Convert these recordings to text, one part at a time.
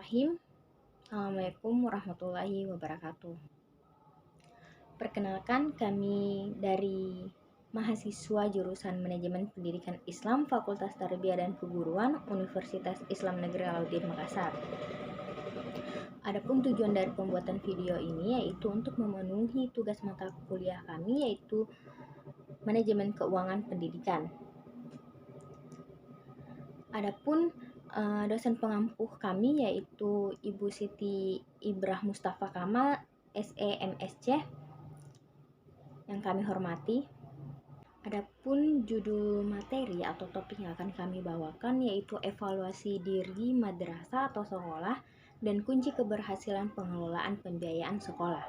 Bismillahirrahmanirrahim. Assalamualaikum warahmatullahi wabarakatuh. Perkenalkan, kami dari mahasiswa jurusan Manajemen Pendidikan Islam Fakultas Tarbiyah dan Keguruan Universitas Islam Negeri Alauddin Makassar. Adapun tujuan dari pembuatan video ini yaitu untuk memenuhi tugas mata kuliah kami, yaitu Manajemen Keuangan Pendidikan. Adapun dosen pengampuh kami yaitu Ibu Siti Ibrah Mustafa Kamal, SE MSc, yang kami hormati. Adapun judul materi atau topik yang akan kami bawakan yaitu evaluasi diri madrasah atau sekolah dan kunci keberhasilan pengelolaan pembiayaan sekolah.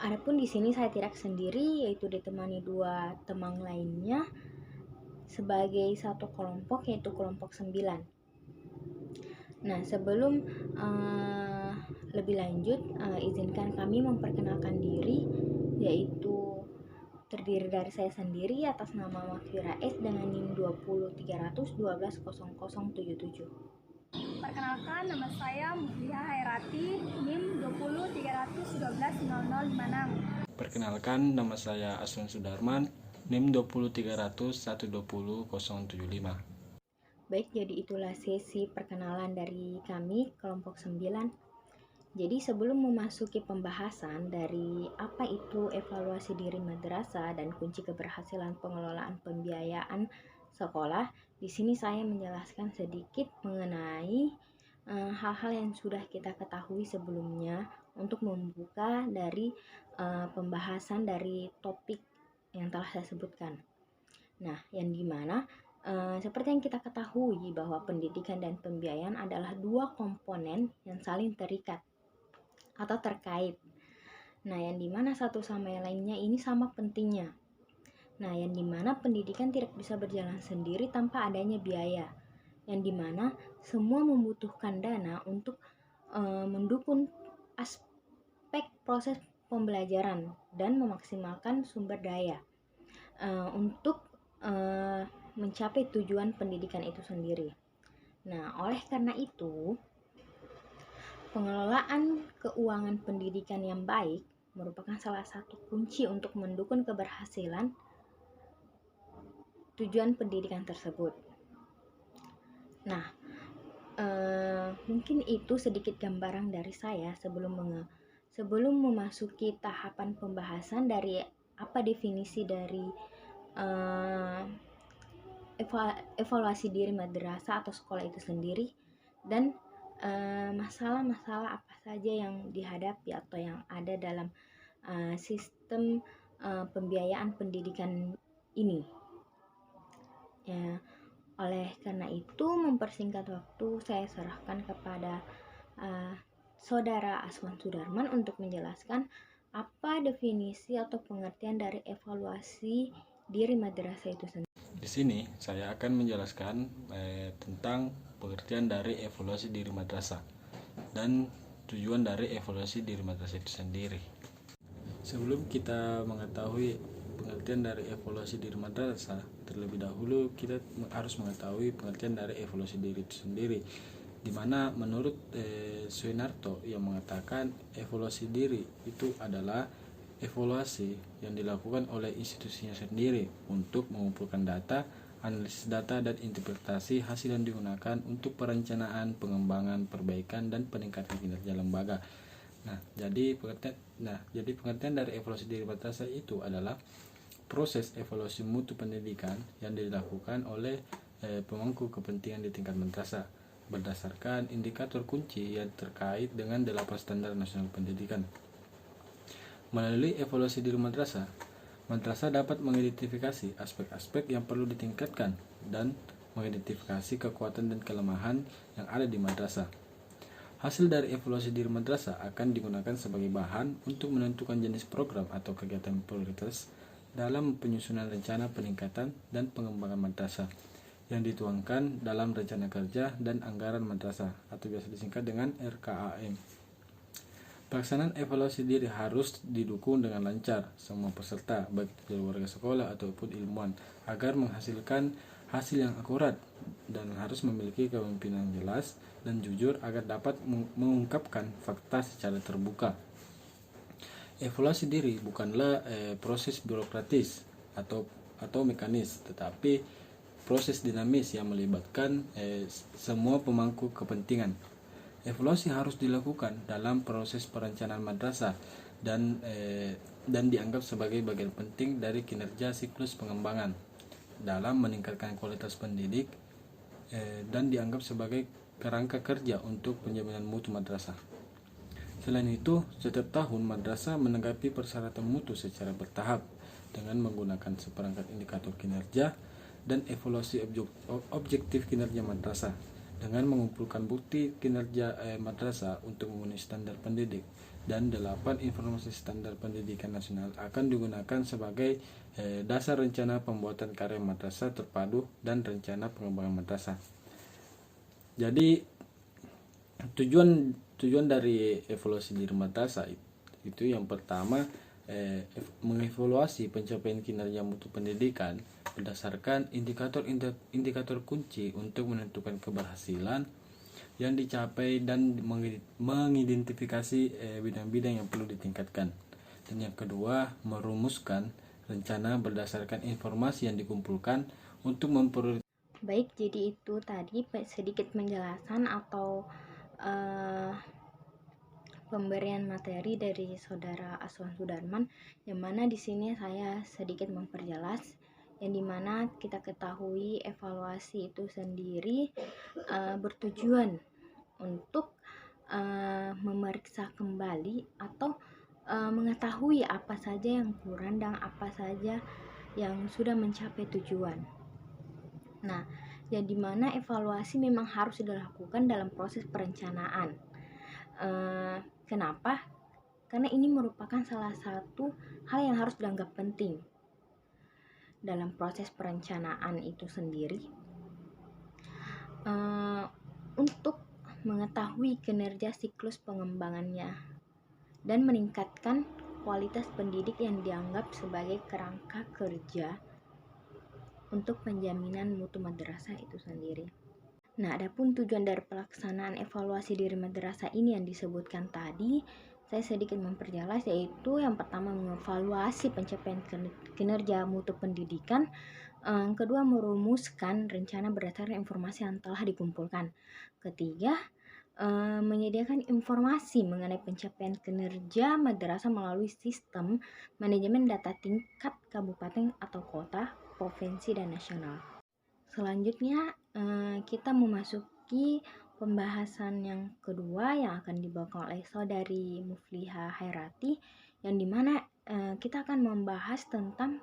Adapun di sini saya tidak sendiri, yaitu ditemani dua teman lainnya sebagai satu kelompok, yaitu kelompok 9. Nah, sebelum lebih lanjut, izinkan kami memperkenalkan diri, yaitu terdiri dari saya sendiri atas nama Makfira S dengan NIM 20312120077. Perkenalkan, nama saya Mulia Hairati, NIM 20312120056. Perkenalkan, nama saya Aswan Sudarman, NIM 20300120075. Baik, jadi itulah sesi perkenalan dari kami, kelompok 9. Jadi sebelum memasuki pembahasan dari apa itu evaluasi diri madrasah dan kunci keberhasilan pengelolaan pembiayaan sekolah, di sini saya menjelaskan sedikit mengenai hal-hal yang sudah kita ketahui sebelumnya untuk membuka dari pembahasan dari topik yang telah saya sebutkan. Nah, yang dimana seperti yang kita ketahui bahwa pendidikan dan pembiayaan adalah dua komponen yang saling terikat atau terkait. Nah, yang dimana satu sama yang lainnya ini sama pentingnya. Nah, yang dimana pendidikan tidak bisa berjalan sendiri tanpa adanya biaya. Yang dimana semua membutuhkan dana untuk mendukung aspek proses pembelajaran dan memaksimalkan sumber daya untuk mencapai tujuan pendidikan itu sendiri. Nah, oleh karena itu, pengelolaan keuangan pendidikan yang baik merupakan salah satu kunci untuk mendukung keberhasilan tujuan pendidikan tersebut. Nah, mungkin itu sedikit gambaran dari saya sebelum memasuki tahapan pembahasan dari apa definisi dari evaluasi diri madrasah atau sekolah itu sendiri, dan masalah-masalah apa saja yang dihadapi atau yang ada dalam sistem pembiayaan pendidikan ini. Ya, oleh karena itu, mempersingkat waktu, saya serahkan kepada Saudara Aswan Sudarman untuk menjelaskan apa definisi atau pengertian dari evaluasi diri madrasah itu sendiri. Di sini saya akan menjelaskan tentang pengertian dari evaluasi diri madrasah dan tujuan dari evaluasi diri madrasah itu sendiri. Sebelum kita mengetahui pengertian dari evaluasi diri madrasah, terlebih dahulu kita harus mengetahui pengertian dari evaluasi diri itu sendiri, di mana menurut Soenarto yang mengatakan evaluasi diri itu adalah evaluasi yang dilakukan oleh institusinya sendiri untuk mengumpulkan data, analisis data, dan interpretasi hasil yang digunakan untuk perencanaan, pengembangan, perbaikan, dan peningkatan kinerja lembaga. Jadi pengertian dari evaluasi diri madrasah itu adalah proses evaluasi mutu pendidikan yang dilakukan oleh pemangku kepentingan di tingkat madrasah berdasarkan indikator kunci yang terkait dengan 8 standar nasional pendidikan. Melalui evaluasi diri madrasah dapat mengidentifikasi aspek-aspek yang perlu ditingkatkan dan mengidentifikasi kekuatan dan kelemahan yang ada di madrasah. Hasil dari evaluasi diri madrasah akan digunakan sebagai bahan untuk menentukan jenis program atau kegiatan prioritas dalam penyusunan rencana peningkatan dan pengembangan madrasah yang dituangkan dalam rencana kerja dan anggaran madrasah atau biasa disingkat dengan RKAM. Pelaksanaan evaluasi diri harus didukung dengan lancar semua peserta, baik dari warga sekolah ataupun ilmuwan, agar menghasilkan hasil yang akurat dan harus memiliki kepemimpinan jelas dan jujur agar dapat mengungkapkan fakta secara terbuka. Evaluasi diri bukanlah proses birokratis atau mekanis, tetapi proses dinamis yang melibatkan semua pemangku kepentingan. Evaluasi harus dilakukan dalam proses perencanaan madrasah dan dianggap sebagai bagian penting dari kinerja siklus pengembangan dalam meningkatkan kualitas pendidik dan dianggap sebagai kerangka kerja untuk penjaminan mutu madrasah. Selain itu, setiap tahun madrasah menanggapi persyaratan mutu secara bertahap dengan menggunakan seperangkat indikator kinerja dan evaluasi objektif kinerja madrasah dengan mengumpulkan bukti kinerja madrasah untuk memenuhi standar pendidik, dan 8 informasi standar pendidikan nasional akan digunakan sebagai dasar rencana pembuatan karya madrasah terpadu dan rencana pengembangan madrasah. Jadi tujuan dari evaluasi diri madrasah itu yang pertama, mengevaluasi pencapaian kinerja mutu pendidikan berdasarkan indikator kunci untuk menentukan keberhasilan yang dicapai dan mengidentifikasi bidang-bidang yang perlu ditingkatkan. Dan yang kedua, merumuskan rencana berdasarkan informasi yang dikumpulkan untuk memperoleh. Baik, jadi itu tadi sedikit penjelasan atau pemberian materi dari Saudara Aswan Sudarman, yang mana di sini saya sedikit memperjelas, yang dimana kita ketahui evaluasi itu sendiri bertujuan untuk memeriksa kembali atau mengetahui apa saja yang kurang dan apa saja yang sudah mencapai tujuan. Nah, yang dimana evaluasi memang harus dilakukan dalam proses perencanaan. Kenapa? Karena ini merupakan salah satu hal yang harus dianggap penting dalam proses perencanaan itu sendiri, untuk mengetahui kinerja siklus pengembangannya dan meningkatkan kualitas pendidik yang dianggap sebagai kerangka kerja untuk penjaminan mutu madrasah itu sendiri. Nah, adapun tujuan dari pelaksanaan evaluasi diri madrasah ini yang disebutkan tadi, saya sedikit memperjelas, yaitu yang pertama mengevaluasi pencapaian kinerja mutu pendidikan, kedua merumuskan rencana berdasarkan informasi yang telah dikumpulkan, ketiga menyediakan informasi mengenai pencapaian kinerja madrasah melalui sistem manajemen data tingkat kabupaten atau kota, provinsi, dan nasional. Selanjutnya kita memasuki pembahasan yang kedua yang akan dibawakan oleh Saudari Mufliha Hairati, yang dimana kita akan membahas tentang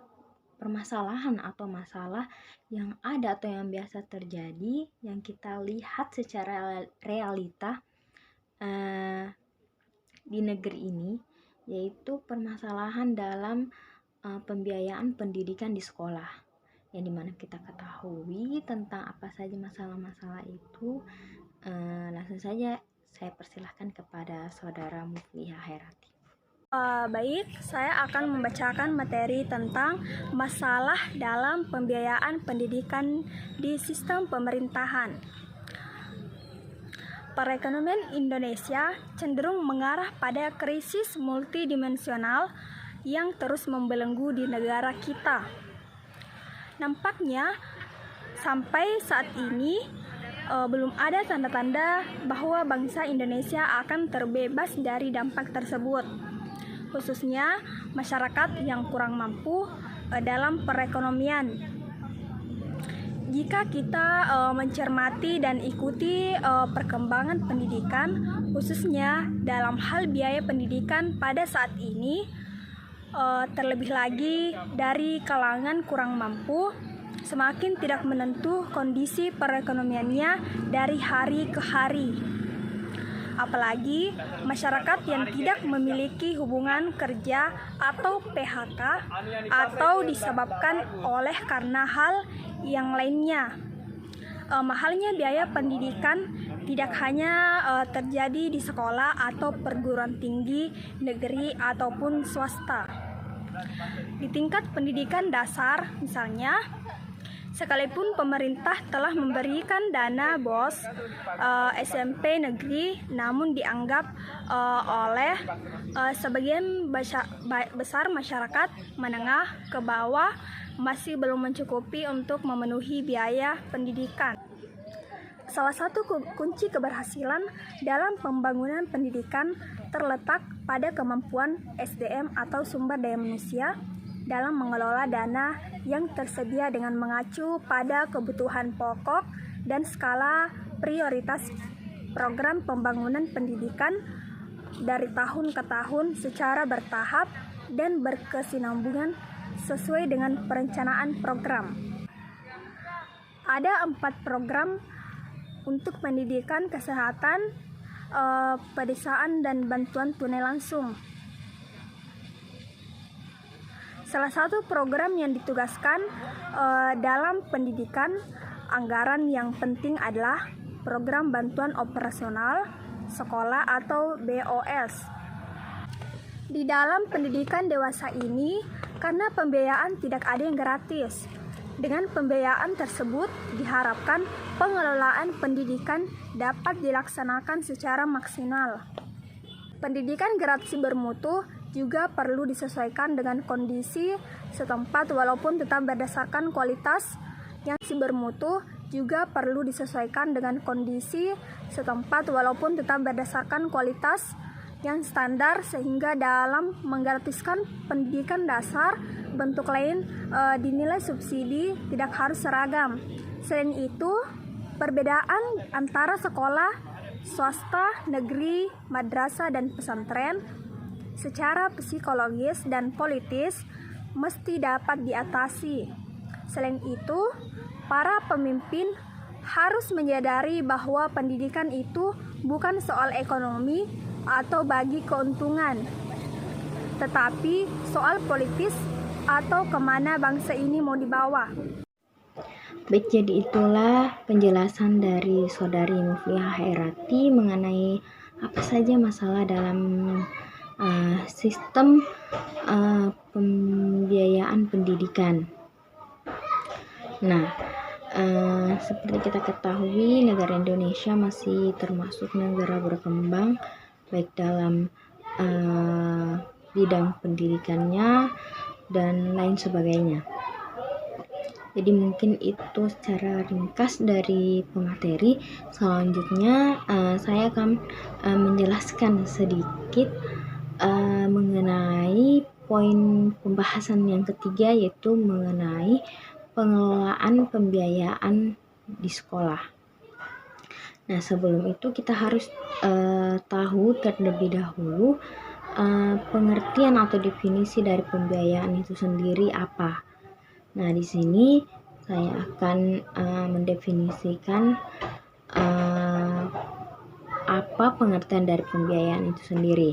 permasalahan atau masalah yang ada atau yang biasa terjadi yang kita lihat secara realita di negeri ini, yaitu permasalahan dalam pembiayaan pendidikan di sekolah, yang dimana kita ketahui tentang apa saja masalah-masalah itu. Langsung saja saya persilahkan kepada Saudara Mufliha Hairati. Baik, saya akan membacakan materi tentang masalah dalam pembiayaan pendidikan di sistem pemerintahan. Perekonomian Indonesia cenderung mengarah pada krisis multidimensional yang terus membelenggu di negara kita. Nampaknya sampai saat ini belum ada tanda-tanda bahwa bangsa Indonesia akan terbebas dari dampak tersebut, khususnya masyarakat yang kurang mampu dalam perekonomian. Jika kita mencermati dan ikuti perkembangan pendidikan, khususnya dalam hal biaya pendidikan pada saat ini, terlebih lagi dari kalangan kurang mampu, semakin tidak menentu kondisi perekonomiannya dari hari ke hari. Apalagi masyarakat yang tidak memiliki hubungan kerja atau PHK atau disebabkan oleh karena hal yang lainnya. Mahalnya biaya pendidikan tidak hanya terjadi di sekolah atau perguruan tinggi negeri ataupun swasta. Di tingkat pendidikan dasar misalnya, Sekalipun pemerintah telah memberikan dana BOS SMP negeri, namun dianggap oleh sebagian besar masyarakat menengah ke bawah masih belum mencukupi untuk memenuhi biaya pendidikan. Salah satu kunci keberhasilan dalam pembangunan pendidikan terletak pada kemampuan SDM atau sumber daya manusia dalam mengelola dana yang tersedia dengan mengacu pada kebutuhan pokok dan skala prioritas program pembangunan pendidikan dari tahun ke tahun secara bertahap dan berkesinambungan sesuai dengan perencanaan program. Ada 4 program untuk pendidikan, kesehatan, pedesaan, dan bantuan tunai langsung. Salah satu program yang ditugaskan dalam pendidikan anggaran yang penting adalah program bantuan operasional sekolah atau BOS. Di dalam pendidikan dewasa ini, karena pembiayaan tidak ada yang gratis. Dengan pembiayaan tersebut, diharapkan pengelolaan pendidikan dapat dilaksanakan secara maksimal. Pendidikan gratis bermutu juga perlu disesuaikan dengan kondisi setempat walaupun tetap berdasarkan kualitas yang bermutu juga perlu disesuaikan dengan kondisi setempat walaupun tetap berdasarkan kualitas yang standar sehingga dalam menggratiskan pendidikan dasar bentuk lain dinilai subsidi tidak harus seragam. Selain itu, perbedaan antara sekolah swasta, negeri, madrasah, dan pesantren secara psikologis dan politis mesti dapat diatasi. Selain itu, para pemimpin harus menyadari bahwa pendidikan itu bukan soal ekonomi atau bagi keuntungan, tetapi soal politis atau kemana bangsa ini mau dibawa. Baik, jadi itulah penjelasan dari Saudari Muflihah Hairati mengenai apa saja masalah dalam sistem pembiayaan pendidikan. Nah, seperti kita ketahui, negara Indonesia masih termasuk negara berkembang baik dalam bidang pendidikannya dan lain sebagainya. Jadi mungkin itu secara ringkas dari pemateri. Selanjutnya saya akan menjelaskan sedikit mengenai poin pembahasan yang ketiga, yaitu mengenai pengelolaan pembiayaan di sekolah. Nah, sebelum itu kita harus tahu terlebih dahulu pengertian atau definisi dari pembiayaan itu sendiri apa. Nah, di sini saya akan mendefinisikan apa pengertian dari pembiayaan itu sendiri.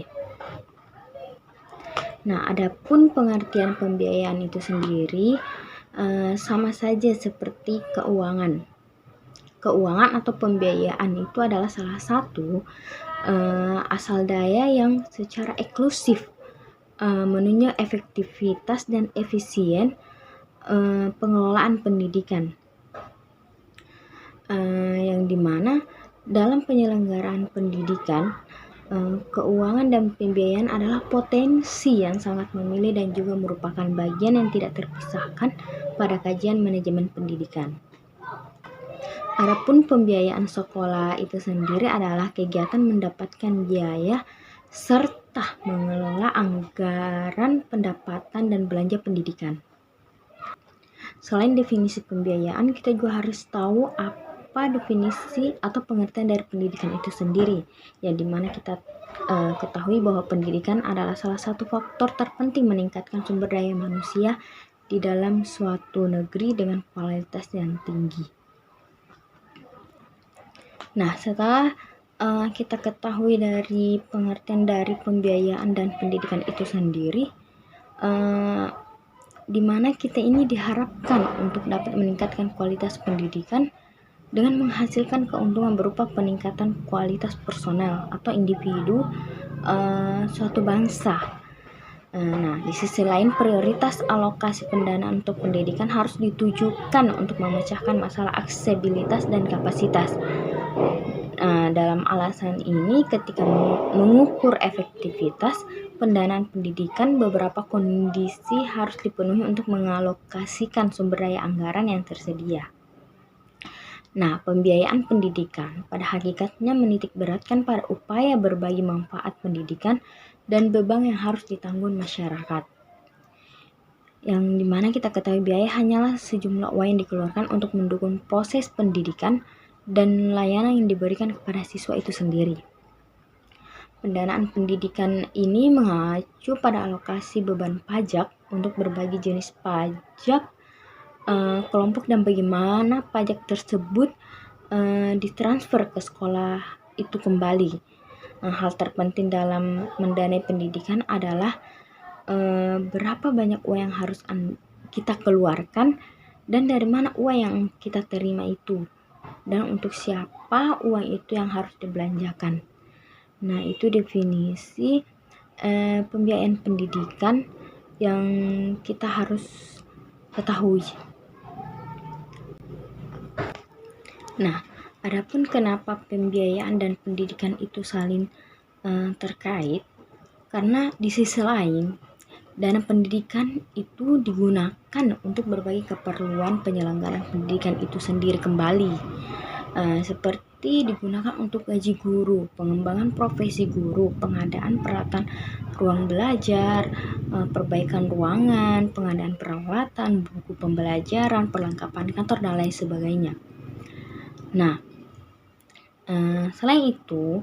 Nah, adapun pengertian pembiayaan itu sendiri sama saja seperti keuangan. Keuangan atau pembiayaan itu adalah salah satu asal daya yang secara eksklusif menunjang efektivitas dan efisien pengelolaan pendidikan, yang dimana dalam penyelenggaraan pendidikan keuangan dan pembiayaan adalah potensi yang sangat memilih dan juga merupakan bagian yang tidak terpisahkan pada kajian manajemen pendidikan. Adapun pembiayaan sekolah itu sendiri adalah kegiatan mendapatkan biaya serta mengelola anggaran pendapatan dan belanja pendidikan. Selain definisi pembiayaan, kita juga harus tahu apa definisi atau pengertian dari pendidikan itu sendiri, yang dimana kita ketahui bahwa pendidikan adalah salah satu faktor terpenting meningkatkan sumber daya manusia di dalam suatu negeri dengan kualitas yang tinggi. Nah, setelah kita ketahui dari pengertian dari pembiayaan dan pendidikan itu sendiri, di mana kita ini diharapkan untuk dapat meningkatkan kualitas pendidikan dengan menghasilkan keuntungan berupa peningkatan kualitas personel atau individu suatu bangsa. Nah, di sisi lain prioritas alokasi pendanaan untuk pendidikan harus ditujukan untuk memecahkan masalah aksesibilitas dan kapasitas. Dalam alasan ini, ketika mengukur efektivitas pendanaan pendidikan, beberapa kondisi harus dipenuhi untuk mengalokasikan sumber daya anggaran yang tersedia. Nah, pembiayaan pendidikan pada hakikatnya menitik beratkan pada upaya berbagi manfaat pendidikan dan beban yang harus ditanggung masyarakat. Yang dimana kita ketahui biaya hanyalah sejumlah uang yang dikeluarkan untuk mendukung proses pendidikan dan layanan yang diberikan kepada siswa itu sendiri. Pendanaan pendidikan ini mengacu pada alokasi beban pajak untuk berbagai jenis pajak kelompok dan bagaimana pajak tersebut ditransfer ke sekolah itu kembali. Hal terpenting dalam mendanai pendidikan adalah berapa banyak uang yang harus kita keluarkan dan dari mana uang yang kita terima itu, dan untuk siapa uang itu yang harus dibelanjakan. Nah, itu definisi pembiayaan pendidikan yang kita harus ketahui. Nah, adapun kenapa pembiayaan dan pendidikan itu saling terkait, karena di sisi lain dana pendidikan itu digunakan untuk berbagai keperluan penyelenggaraan pendidikan itu sendiri kembali, seperti digunakan untuk gaji guru, pengembangan profesi guru, pengadaan peralatan ruang belajar, perbaikan ruangan, pengadaan peralatan, buku pembelajaran, perlengkapan kantor, dan lain sebagainya. Nah, selain itu,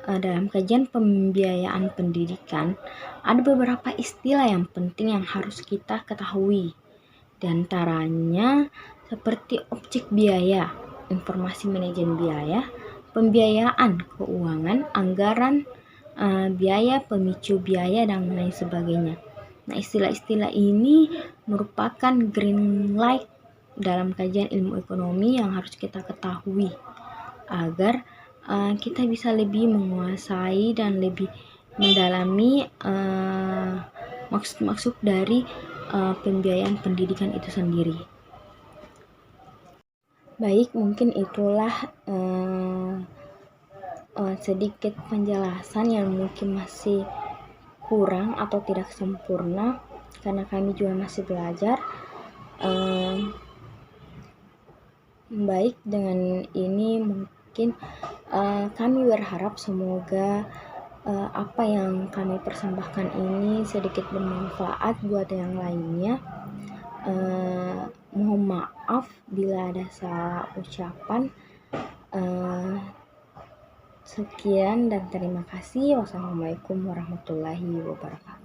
dalam kajian pembiayaan pendidikan, ada beberapa istilah yang penting yang harus kita ketahui. Di antaranya seperti objek biaya, informasi manajemen biaya, pembiayaan keuangan, anggaran, biaya, pemicu biaya, dan lain sebagainya. Nah, istilah-istilah ini merupakan green light dalam kajian ilmu ekonomi yang harus kita ketahui agar kita bisa lebih menguasai dan lebih mendalami maksud-maksud dari pembiayaan pendidikan itu sendiri. Baik, mungkin itulah sedikit penjelasan yang mungkin masih kurang atau tidak sempurna karena kami juga masih belajar. Baik, dengan ini mungkin kami berharap semoga apa yang kami persembahkan ini sedikit bermanfaat buat yang lainnya. Mohon maaf bila ada salah ucapan. Sekian dan terima kasih. Wassalamualaikum warahmatullahi wabarakatuh.